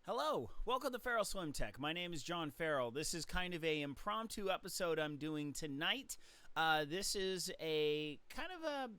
Hello, welcome to Ferrell Swim Tech. My name is John Ferrell. This is kind of a impromptu episode I'm doing tonight. This is a kind of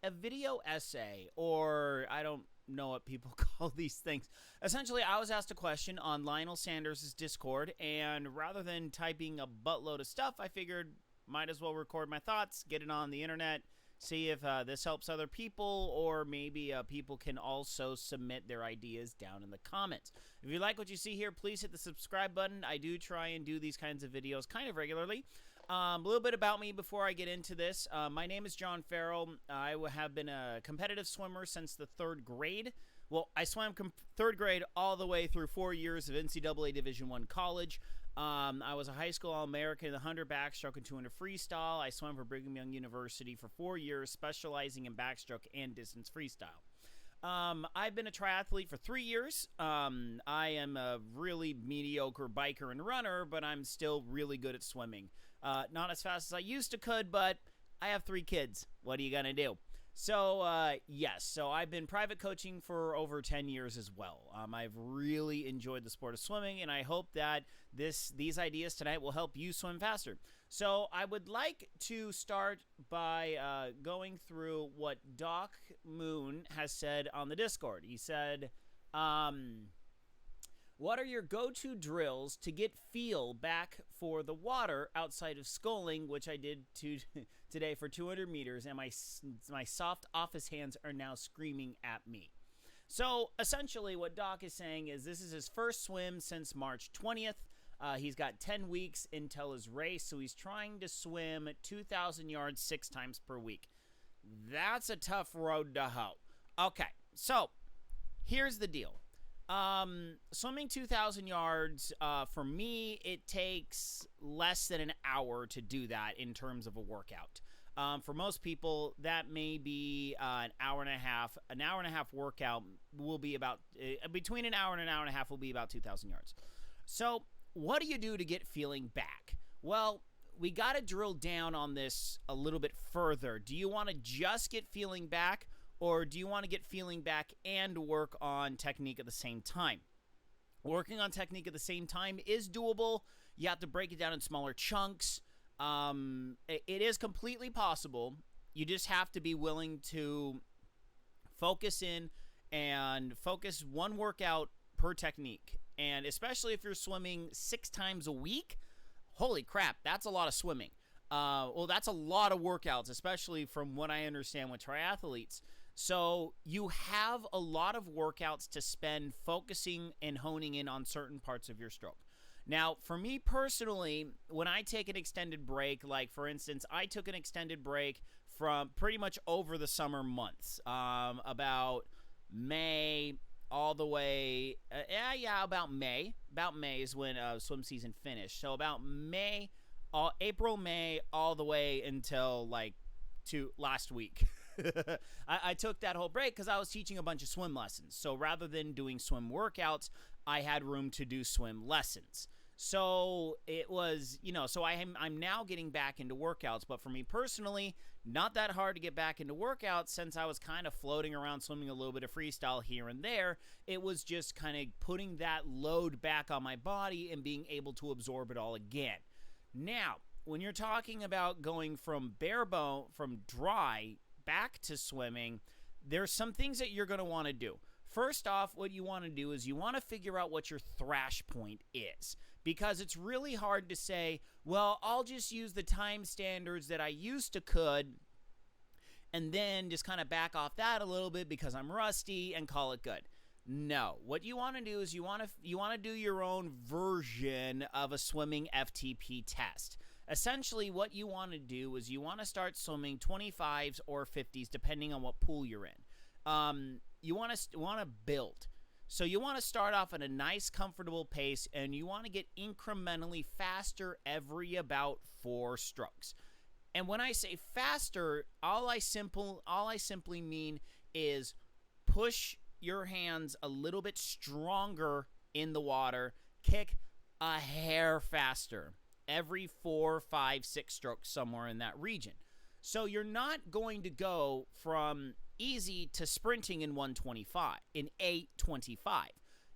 a video essay, or I don't know what people call these things. Essentially, I was asked a question on Lionel Sanders' Discord, and rather than typing a buttload of stuff, I figured might as well record my thoughts, get it on the internet, see if this helps other people, or maybe people can also submit their ideas down in the comments. If you like what you see here, please hit the subscribe button. I do try and do these kinds of videos kind of regularly. A little bit about me before I get into this. My name is John Ferrell. I have been a competitive swimmer since the 3rd grade. Well, I swam 3rd grade all the way through 4 years of NCAA Division I college. I was a high school All-American in the 100 backstroke and 200 freestyle. I swam for Brigham Young University for 4 years, specializing in backstroke and distance freestyle. I've been a triathlete for 3 years. I am a really mediocre biker and runner, but I'm still really good at swimming. Not as fast as I used to could, but I have 3 kids. What are you gonna do? So, yes, so I've been private coaching for over 10 years as well. I've really enjoyed the sport of swimming, and I hope that these ideas tonight will help you swim faster. So I would like to start by going through what Doc Moon has said on the Discord. He said, what are your go-to drills to get feel back for the water outside of sculling, which I did today for 200 meters, and my soft office hands are now screaming at me. So essentially what Doc is saying is this is his first swim since March 20th. He's got 10 weeks until his race, so he's trying to swim 2,000 yards 6 times per week. That's a tough road to hoe. Okay, so here's the deal. Swimming 2,000 yards, for me, it takes less than an hour to do that in terms of a workout. For most people, that may be an hour and a half. An hour and a half workout will be about, between an hour and a half will be about 2,000 yards. So what do you do to get feeling back? Well, we got to drill down on this a little bit further. Do you want to just get feeling back? Or do you want to get feeling back and work on technique at the same time? Working on technique at the same time is doable. You have to break it down in smaller chunks. It is completely possible. You just have to be willing to focus in and focus one workout per technique. And especially if you're swimming 6 times a week, holy crap, that's a lot of swimming. Well, that's a lot of workouts, especially from what I understand with triathletes. So you have a lot of workouts to spend focusing and honing in on certain parts of your stroke. Now, for me personally, when I take an extended break, like for instance, I took an extended break from pretty much over the summer months, about May all the way, about May. About May is when swim season finished. So about May, April, May, all the way until like to last week. I took that whole break because I was teaching a bunch of swim lessons. So rather than doing swim workouts, I had room to do swim lessons. So it was, so I'm now getting back into workouts. But for me personally, not that hard to get back into workouts since I was kind of floating around swimming a little bit of freestyle here and there. It was just kind of putting that load back on my body and being able to absorb it all again. Now, when you're talking about going from from dry back to swimming, there's some things that you're going to want to do. First off, what you want to do is you want to figure out what your thrash point is, because it's really hard to say, well, I'll just use the time standards that I used to could and then just kind of back off that a little bit because I'm rusty and call it good. No, what you want to do is you want to do your own version of a swimming FTP test. Essentially, what you want to do is you want to start swimming 25s or 50s, depending on what pool you're in. You want to build. So you want to start off at a nice, comfortable pace, and you want to get incrementally faster every about 4 strokes. And when I say faster, all I simply mean is push your hands a little bit stronger in the water, kick a hair faster every 4, 5, 6 strokes, somewhere in that region. So you're not going to go from easy to sprinting in 125, in 8:25.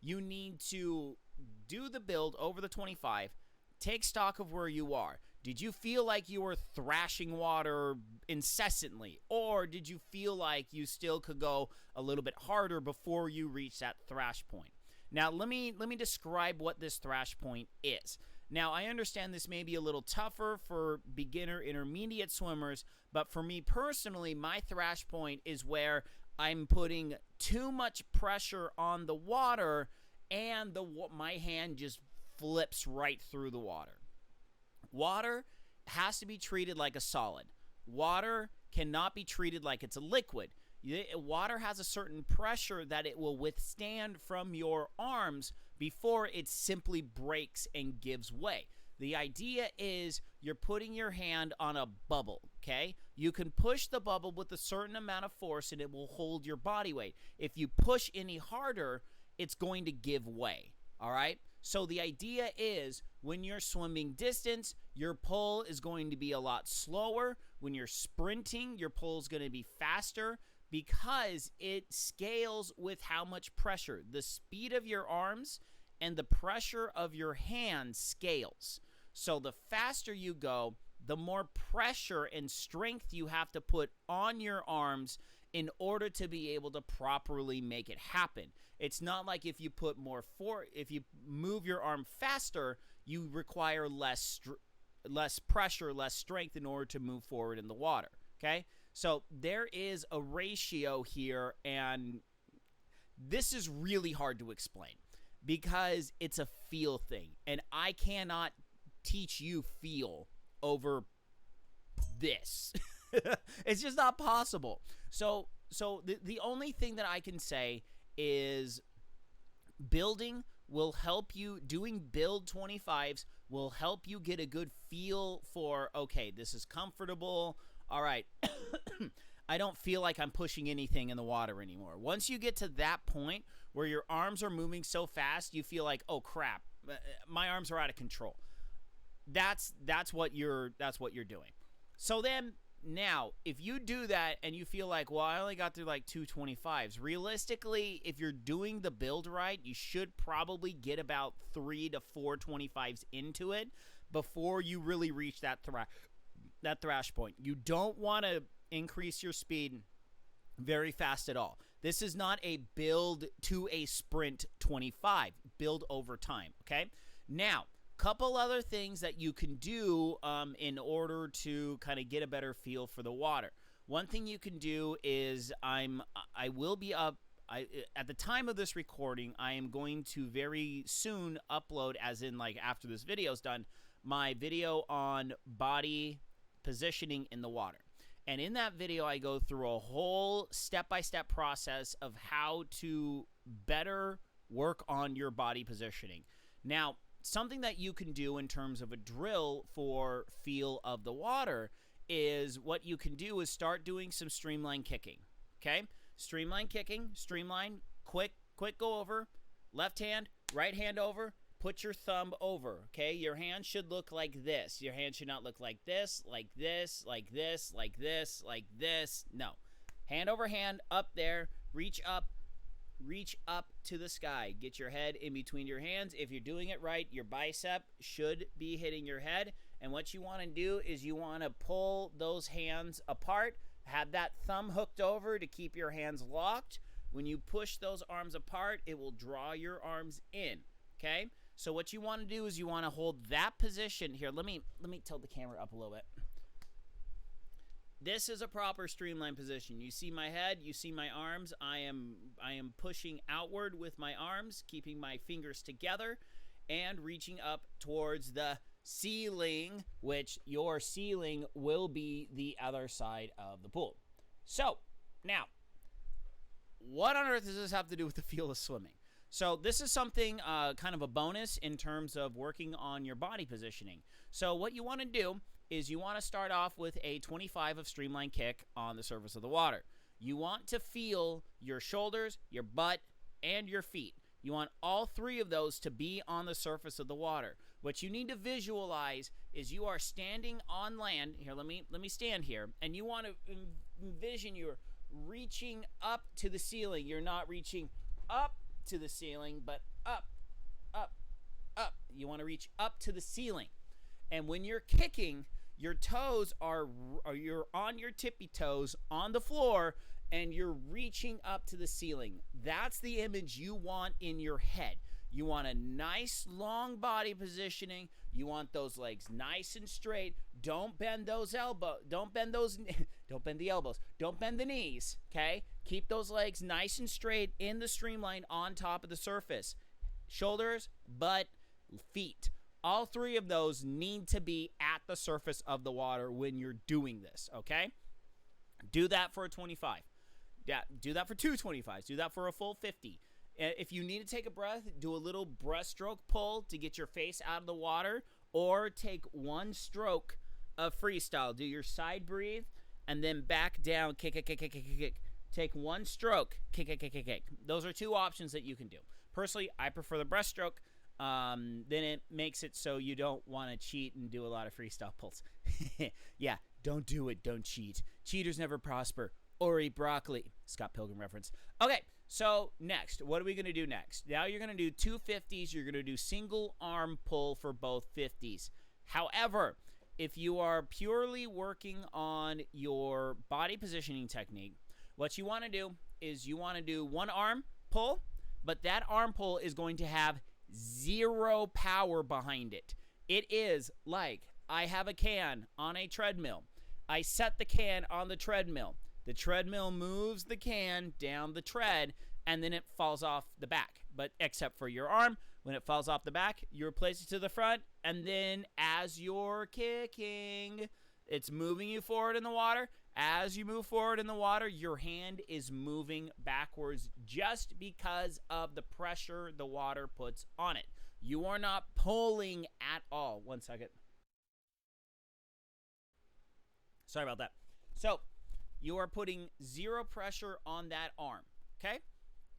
you need to do the build over the 25, take stock of where you are. Did you feel like you were thrashing water incessantly, or did you feel like you still could go a little bit harder before you reach that thrash point? Now, let me describe what this thrash point is. Now, I understand this may be a little tougher for beginner, intermediate swimmers, but for me personally, my thrash point is where I'm putting too much pressure on the water and my hand just flips right through the water. Water has to be treated like a solid. Water cannot be treated like it's a liquid. Water has a certain pressure that it will withstand from your arms before it simply breaks and gives way. The idea is you're putting your hand on a bubble, okay? You can push the bubble with a certain amount of force and it will hold your body weight. If you push any harder, it's going to give way, all right? So the idea is when you're swimming distance, your pull is going to be a lot slower. When you're sprinting, your pull is going to be faster because it scales with how much pressure. The speed of your arms and the pressure of your hands scales. So the faster you go, the more pressure and strength you have to put on your arms in order to be able to properly make it happen. It's not like if you move your arm faster, you require less pressure, less strength in order to move forward in the water, okay? So there is a ratio here, and this is really hard to explain because it's a feel thing, and I cannot teach you feel over this. It's just not possible. So the only thing that I can say is building will help you. Doing build 25s will help you get a good feel for, okay, this is comfortable. All right, I don't feel like I'm pushing anything in the water anymore. Once you get to that point where your arms are moving so fast, you feel like, oh crap, my arms are out of control. That's what you're doing. So then now, if you do that and you feel like, well, I only got through like 225s, realistically, if you're doing the build right, you should probably get about 3 to 4 25s into it before you really reach that thrash point. You don't want to increase your speed very fast at all. This is not a build to a sprint 25. Build over time, okay? Now, couple other things that you can do in order to kind of get a better feel for the water. One thing you can do is I will be up at the time of this recording. I am going to very soon upload, as in like after this video is done, my video on body positioning in the water. And in that video, I go through a whole step-by-step process of how to better work on your body positioning. Now, something that you can do in terms of a drill for feel of the water is what you can do is start doing some streamline kicking, okay? Streamline kicking, streamline, quick go over, left hand, right hand over, put your thumb over, okay? Your hand should look like this. Your hand should not look like this, like this, like this, like this, like this. No. Hand over hand, up there, reach up to the sky. Get your head in between your hands. If you're doing it right, your bicep should be hitting your head. And what you want to do is you want to pull those hands apart. Have that thumb hooked over to keep your hands locked. When you push those arms apart, it will draw your arms in, okay? So what you want to do is you want to hold that position here. Let me tilt the camera up a little bit. This is a proper streamline position. You see my head, you see my arms. I am pushing outward with my arms, keeping my fingers together and reaching up towards the ceiling, which your ceiling will be the other side of the pool. So, now, what on earth does this have to do with the feel of swimming? So this is something kind of a bonus in terms of working on your body positioning. So what you want to do is you want to start off with a 25 of streamline kick on the surface of the water. You want to feel your shoulders, your butt, and your feet. You want all three of those to be on the surface of the water. What you need to visualize is you are standing on land. Here, let me stand here. And you want to envision you're reaching up to the ceiling. You're not reaching up to the ceiling, but up, up, up. You want to reach up to the ceiling. And when you're kicking, your toes you're on your tippy toes on the floor, and you're reaching up to the ceiling. That's the image you want in your head. You want a nice long body positioning. You want those legs nice and straight. Don't bend those elbows. Don't bend the elbows. Don't bend the knees, okay? Keep those legs nice and straight in the streamline on top of the surface. Shoulders, butt, feet. All three of those need to be at the surface of the water when you're doing this, okay? Do that for a 25. Yeah, do that for two 25s. Do that for a full 50. If you need to take a breath, do a little breaststroke pull to get your face out of the water, or take one stroke of freestyle. Do your side breathe, and then back down, kick, kick, kick, kick, kick, kick. Take one stroke, kick, kick, kick, kick, kick. Those are two options that you can do. Personally, I prefer the breaststroke. Then it makes it so you don't want to cheat and do a lot of freestyle pulls. Yeah, don't do it. Don't cheat. Cheaters never prosper or eat broccoli. Scott Pilgrim reference. Okay, so next, what are we going to do next? Now you're going to do two 50s. You're going to do single arm pull for both 50s. However, if you are purely working on your body positioning technique, what you want to do is you want to do one arm pull, but that arm pull is going to have zero power behind it. It is like I have a can on a treadmill. I set the can on the treadmill. The treadmill moves the can down the tread, and then it falls off the back. But except for your arm, when it falls off the back, you replace it to the front, and then as you're kicking, it's moving you forward in the water. As you move forward in the water, your hand is moving backwards just because of the pressure the water puts on it. You are not pulling at all. 1 second. Sorry about that. So, you are putting zero pressure on that arm, okay?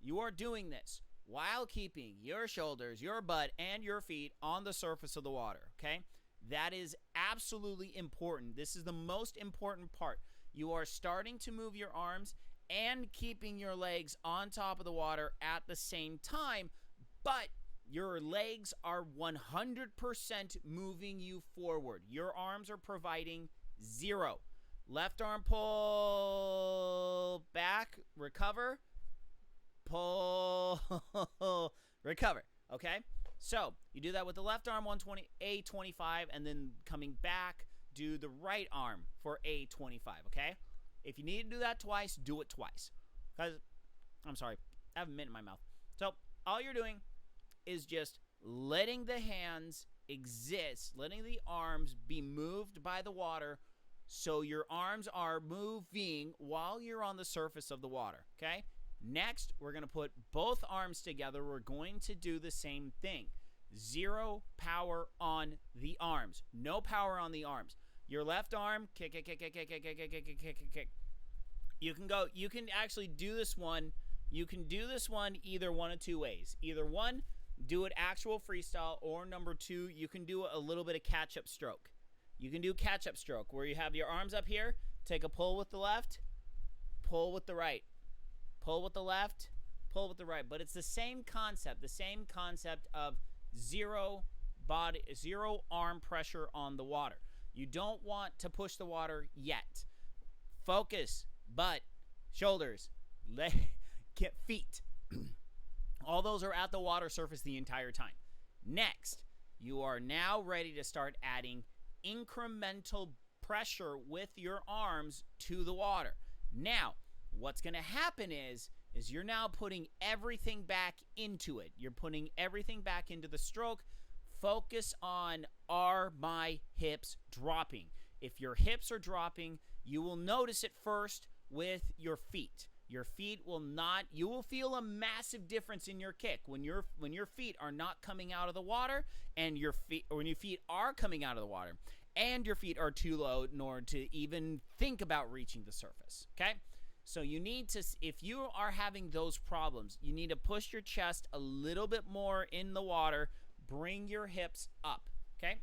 You are doing this while keeping your shoulders, your butt, and your feet on the surface of the water, okay? That is absolutely important. This is the most important part. You are starting to move your arms and keeping your legs on top of the water at the same time, but your legs are 100% moving you forward. Your arms are providing zero. Left arm pull, back, recover, pull, recover, okay? So, you do that with the left arm, 120, A25, and then coming back, do the right arm for A25, okay? If you need to do that twice, do it twice. Because, I'm sorry, I have a mint in my mouth. So, all you're doing is just letting the hands exist, letting the arms be moved by the water, so your arms are moving while you're on the surface of the water, okay? Next, we're going to put both arms together. We're going to do the same thing. Zero power on the arms. No power on the arms. Your left arm, kick, kick, kick, kick, kick, kick, kick, kick, kick, kick, kick, kick. You can actually do this one. You can do this one either one of two ways. Either one, do it actual freestyle, or number two, you can do a little bit of catch-up stroke. You can do catch-up stroke where you have your arms up here, take a pull with the left, pull with the right, pull with the left, pull with the right. But it's the same concept of zero arm pressure on the water. You don't want to push the water yet. Focus, butt, shoulders, feet. All those are at the water surface the entire time. Next, you are now ready to start adding incremental pressure with your arms to the water. Now, what's going to happen is you're now putting everything back into it. You're putting everything back into the stroke. Focus on, are my hips dropping? If your hips are dropping, you will notice it first with your feet. Your feet will not, you will feel a massive difference in your kick when your feet are not coming out of the water, and when your feet are coming out of the water and your feet are too low in order to even think about reaching the surface, okay? So you need to, if you are having those problems, you need to push your chest a little bit more in the water, bring your hips up, okay?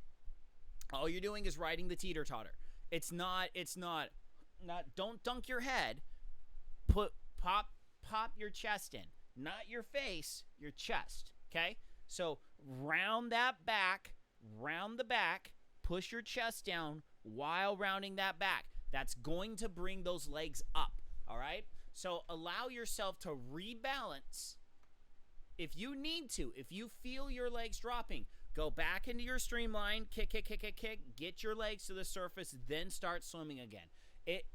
All you're doing is riding the teeter-totter. It's not, don't dunk your head. Pop your chest in. not your face, your chest, okay? So round that back, round the back, push your chest down while rounding that back. That's going to bring those legs up, all right? So allow yourself to rebalance. If you need to, if you feel your legs dropping, go back into your streamline, kick, get your legs to the surface, then start swimming again.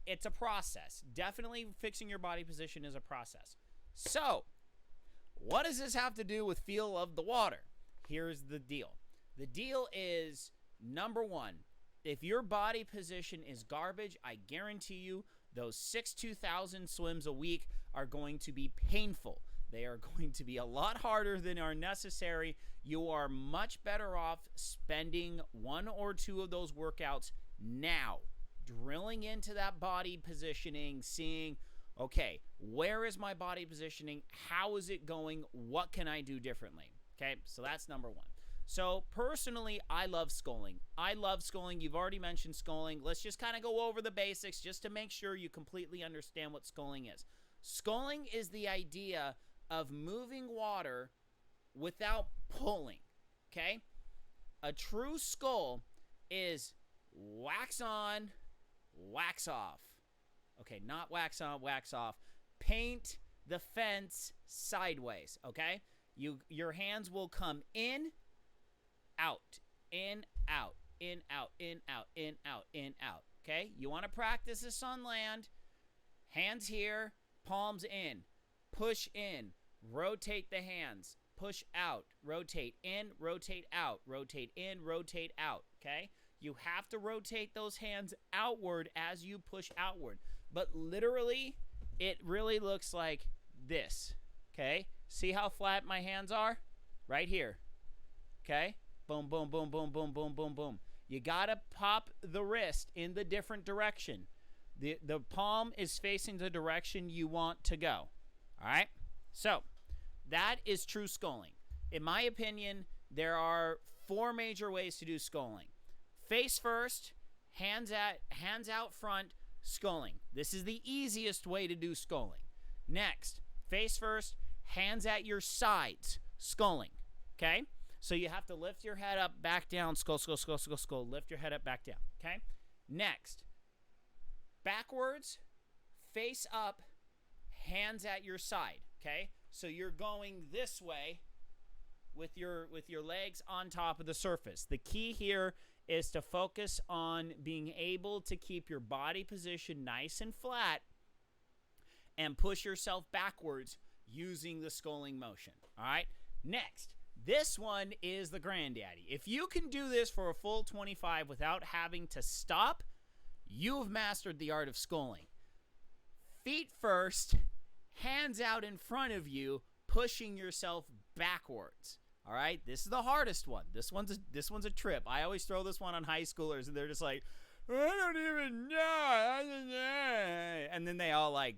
It's a process. Definitely fixing your body position is a process. So, what does this have to do with feel of the water? Here's the deal. The deal is, number one, if your body position is garbage, I guarantee you those 2,000 swims a week are going to be painful. They are going to be a lot harder than are necessary. You are much better off spending 1 or 2 of those workouts now, drilling into that body positioning, seeing, okay, where is my body positioning? How is it going? What can I do differently? Okay, so that's number one. So personally, I love sculling. You've already mentioned sculling. Let's just kind of go over the basics just to make sure you completely understand what sculling is. Sculling is the idea of moving water without pulling, okay? A true scull is wax on, wax off. Okay, not wax on, wax off. Paint the fence sideways, okay? Your hands will come in, out, in, out, in, out, in, out, in, out, in, out, okay? You want to practice this on land. Hands here, palms in, push in, rotate the hands, push out, rotate in, rotate out, rotate in, rotate out, okay? You have to rotate those hands outward as you push outward. But literally, it really looks like this, okay? See how flat my hands are? Right here, okay? Boom, boom, boom, boom, boom, boom, boom, boom. You got to pop the wrist in the different direction. The palm is facing the direction you want to go, all right? So that is true sculling. In my opinion, there are 4 major ways to do sculling. Face first, hands out front, sculling. This is the easiest way to do sculling. Next, face first, hands at your sides, sculling, okay? So you have to lift your head up, back down, skull, skull, skull, skull, skull, lift your head up, back down, okay? Next, backwards, face up, hands at your side, okay? So you're going this way with your legs on top of the surface. The key here is to focus on being able to keep your body position nice and flat and push yourself backwards using the sculling motion, all right? Next, this one is the granddaddy. If you can do this for a full 25 without having to stop, you've mastered the art of sculling. Feet first, hands out in front of you, pushing yourself backwards. All right, this is the hardest one. This one's a trip. I always throw this one on high schoolers, and they're just like, I don't even know. And then they all like,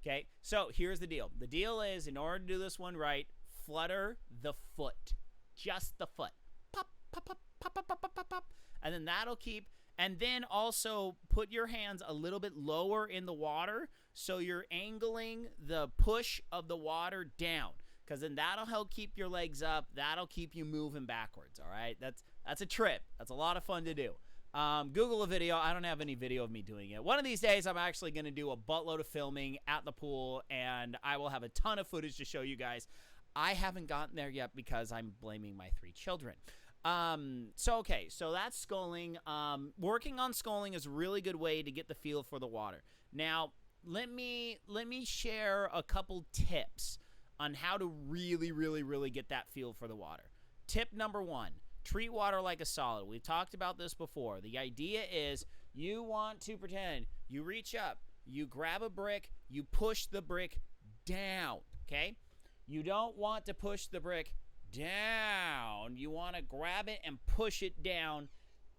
okay. So here's the deal. The deal is, in order to do this one right, flutter the foot, just the foot. Pop, pop, pop, pop, pop, pop, pop, pop, and then that'll keep. And then also put your hands a little bit lower in the water so you're angling the push of the water down, because then that'll help keep your legs up. That'll keep you moving backwards, all right? That's a trip. That's a lot of fun to do. Google a video. I don't have any video of me doing it. One of these days, I'm actually going to do a buttload of filming at the pool, and I will have a ton of footage to show you guys. I haven't gotten there yet because I'm blaming my 3 children. So that's sculling. Working on sculling is a really good way to get the feel for the water. Now, let me share a couple tips on how to really, really, really get that feel for the water. Tip number 1, treat water like a solid. We've talked about this before. The idea is you want to pretend you reach up, you grab a brick, you push the brick down, okay? You don't want to push the brick down. You want to grab it and push it down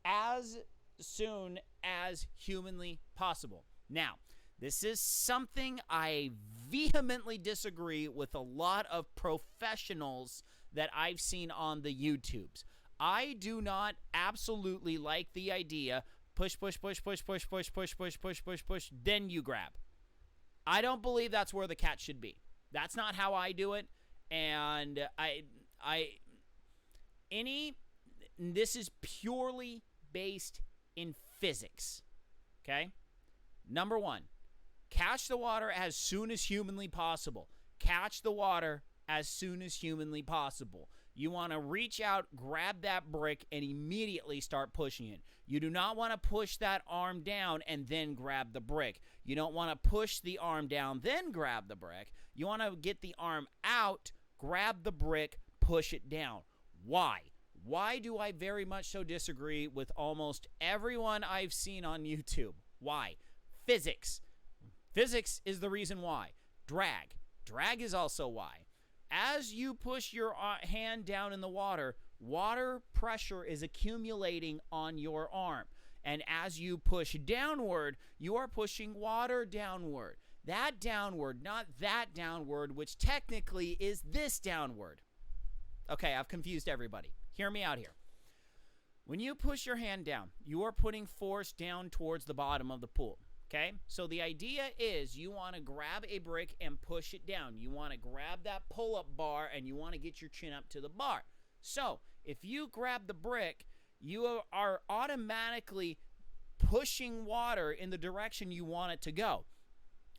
as soon as humanly possible. Now, this is something I vehemently disagree with a lot of professionals that I've seen on the YouTubes. I do not absolutely like the idea push, push, push, push, push, push, push, push, push, push, push, then you grab. I don't believe that's where the catch should be. That's not how I do it. And this is purely based in physics. Okay? Number one, catch the water as soon as humanly possible. Catch the water as soon as humanly possible. You want to reach out, grab that brick, and immediately start pushing it. You do not want to push that arm down and then grab the brick. You don't want to push the arm down, then grab the brick. You want to get the arm out, grab the brick, push it down. Why? Why do I very much so disagree with almost everyone I've seen on YouTube? Why? Physics. Physics is the reason why. Drag. Drag is also why. As you push your hand down in the water, water pressure is accumulating on your arm. And as you push downward, you are pushing water downward. That downward, not that downward, which technically is this downward. Okay, I've confused everybody. Hear me out here. When you push your hand down, you are putting force down towards the bottom of the pool. Okay, so the idea is you want to grab a brick and push it down. You want to grab that pull-up bar and you want to get your chin up to the bar. So if you grab the brick, you are automatically pushing water in the direction you want it to go.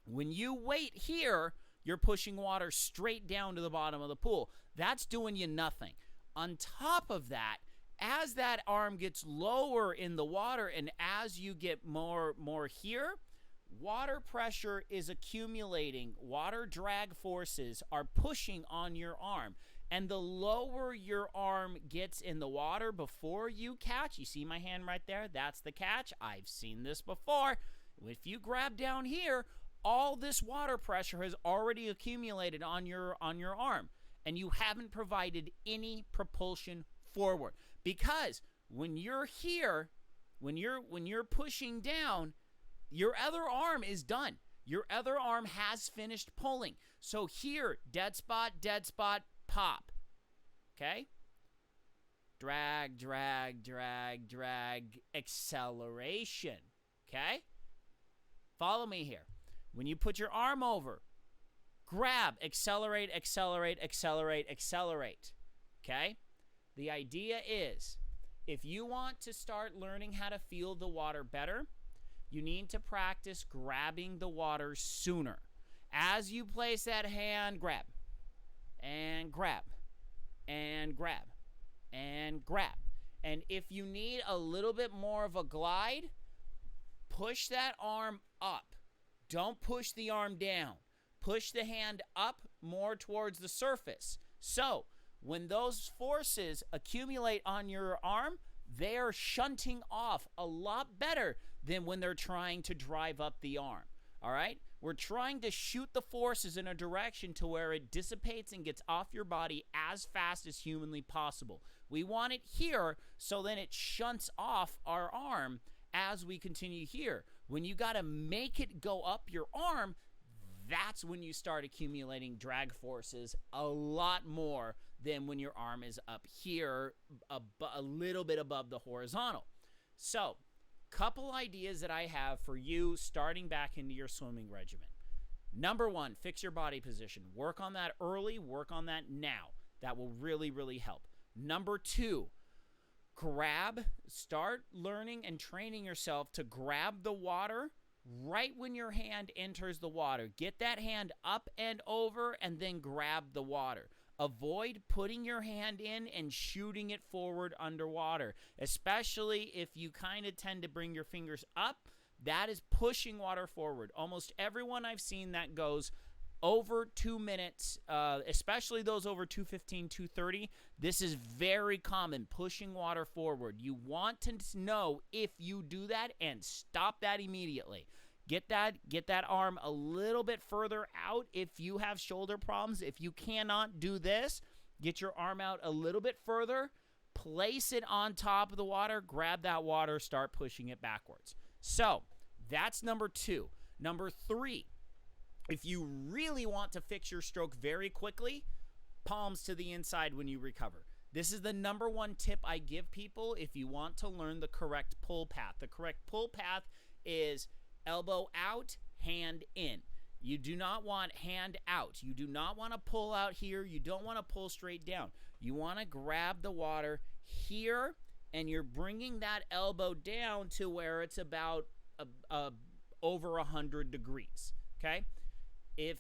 When you wait here, you're pushing water straight down to the bottom of the pool. That's doing you nothing. On top of that, as that arm gets lower in the water and as you get more here, water pressure is accumulating. Water drag forces are pushing on your arm. And the lower your arm gets in the water before you catch, you see my hand right there? That's the catch. I've seen this before. If you grab down here, all this water pressure has already accumulated on your arm. And you haven't provided any propulsion forward. Because when you're here, when you're pushing down, your other arm is done. Your other arm has finished pulling. So here, dead spot, pop. Okay? Drag, drag, drag, drag, acceleration. Okay? Follow me here. When you put your arm over, grab, accelerate, accelerate, accelerate, accelerate. Okay? The idea is, if you want to start learning how to feel the water better, you need to practice grabbing the water sooner. As you place that hand, grab, and grab, and grab, and grab. And if you need a little bit more of a glide, push that arm up. Don't push the arm down. Push the hand up more towards the surface. So, when those forces accumulate on your arm, they're shunting off a lot better than when they're trying to drive up the arm. All right? We're trying to shoot the forces in a direction to where it dissipates and gets off your body as fast as humanly possible. We want it here so then it shunts off our arm as we continue here. When you got to make it go up your arm, that's when you start accumulating drag forces a lot more than when your arm is up here, a little bit above the horizontal. So, couple ideas that I have for you starting back into your swimming regimen. Number one, fix your body position. Work on that early, work on that now. That will really, really help. Number two, start learning and training yourself to grab the water right when your hand enters the water. Get that hand up and over and then grab the water. Avoid putting your hand in and shooting it forward underwater, especially if you kind of tend to bring your fingers up. That is pushing water forward. Almost everyone I've seen that goes over 2 minutes, especially those over 2:15, 2:30, this is very common, pushing water forward. You want to know if you do that and stop that immediately. Get that arm a little bit further out if you have shoulder problems. If you cannot do this, get your arm out a little bit further, place it on top of the water, grab that water, start pushing it backwards. So, that's number two. Number three, if you really want to fix your stroke very quickly, palms to the inside when you recover. This is the number one tip I give people if you want to learn the correct pull path. The correct pull path is elbow out, hand in. You do not want hand out. You do not want to pull out here. You don't want to pull straight down. You want to grab the water here, and you're bringing that elbow down to where it's about over 100 degrees, okay? If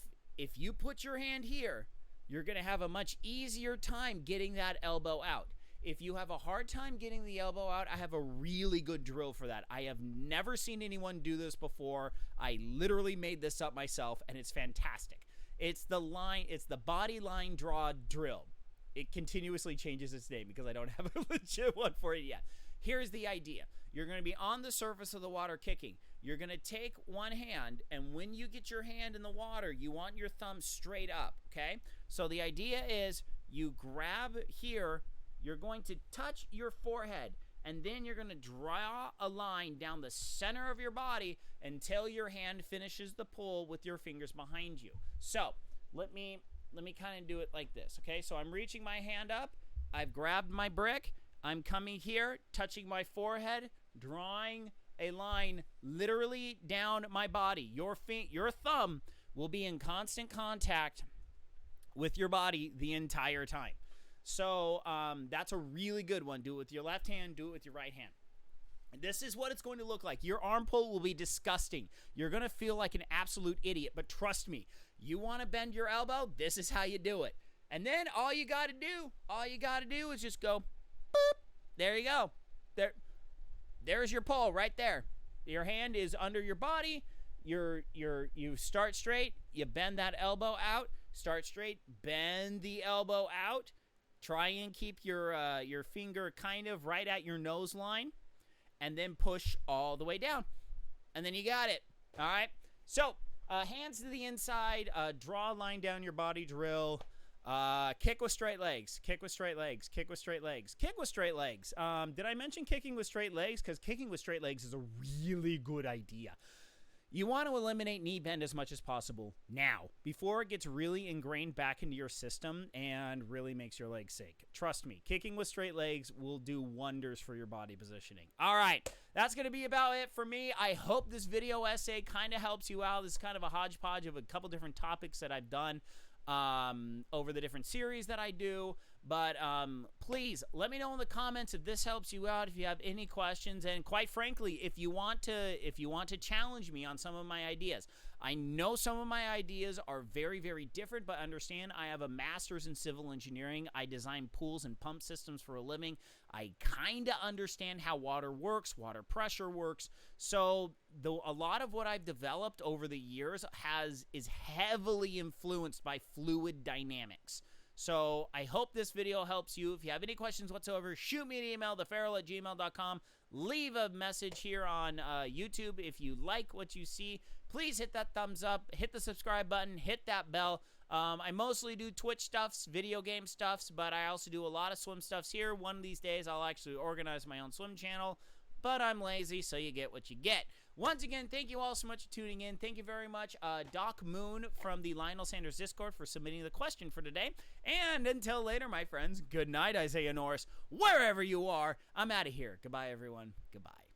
you put your hand here, you're going to have a much easier time getting that elbow out. If you have a hard time getting the elbow out, I have a really good drill for that. I have never seen anyone do this before. I literally made this up myself, and it's fantastic. It's the body line draw drill. It continuously changes its name because I don't have a legit one for it yet. Here's the idea. You're going to be on the surface of the water kicking. You're going to take one hand, and when you get your hand in the water, you want your thumb straight up, okay? So the idea is you grab here, you're going to touch your forehead, and then you're going to draw a line down the center of your body until your hand finishes the pull with your fingers behind you. So let me kind of do it like this, okay? So I'm reaching my hand up. I've grabbed my brick. I'm coming here, touching my forehead, drawing a line literally down my body. Your thumb will be in constant contact with your body the entire time. So that's a really good one. Do it with your left hand. Do it with your right hand. And this is what it's going to look like. Your arm pull will be disgusting. You're going to feel like an absolute idiot. But trust me, you want to bend your elbow? This is how you do it. And then all you got to do is just go, boop. There you go. There's your pull right there. Your hand is under your body. You start straight. You bend that elbow out. Start straight. Bend the elbow out. Try and keep your finger kind of right at your nose line, and then push all the way down. And then you got it. All right? So, hands to the inside, draw a line down your body drill, kick with straight legs, kick with straight legs, kick with straight legs, kick with straight legs. Did I mention kicking with straight legs? Because kicking with straight legs is a really good idea. You want to eliminate knee bend as much as possible now, before it gets really ingrained back into your system and really makes your legs sink. Trust me, kicking with straight legs will do wonders for your body positioning. All right, that's going to be about it for me. I hope this video essay kind of helps you out. This is kind of a hodgepodge of a couple different topics that I've done over the different series that I do. But please let me know in the comments if this helps you out, if you have any questions, and quite frankly, if you want to challenge me on some of my ideas. I know some of my ideas are very, very different, but understand I have a master's in civil engineering. I design pools and pump systems for a living. I kind of understand how water works, water pressure works. So a lot of what I've developed over the years is heavily influenced by fluid dynamics. So I hope this video helps you. If you have any questions whatsoever, shoot me an email, theferrell@gmail.com. Leave a message here on YouTube. If you like what you see, please hit that thumbs up, hit the subscribe button, hit that bell. I mostly do Twitch stuffs, video game stuffs, but I also do a lot of swim stuffs here. One of these days, I'll actually organize my own swim channel, but I'm lazy, so you get what you get. Once again, thank you all so much for tuning in. Thank you very much, Doc Moon from the Lionel Sanders Discord, for submitting the question for today. And until later, my friends, good night, Isaiah Norris. Wherever you are, I'm out of here. Goodbye, everyone. Goodbye.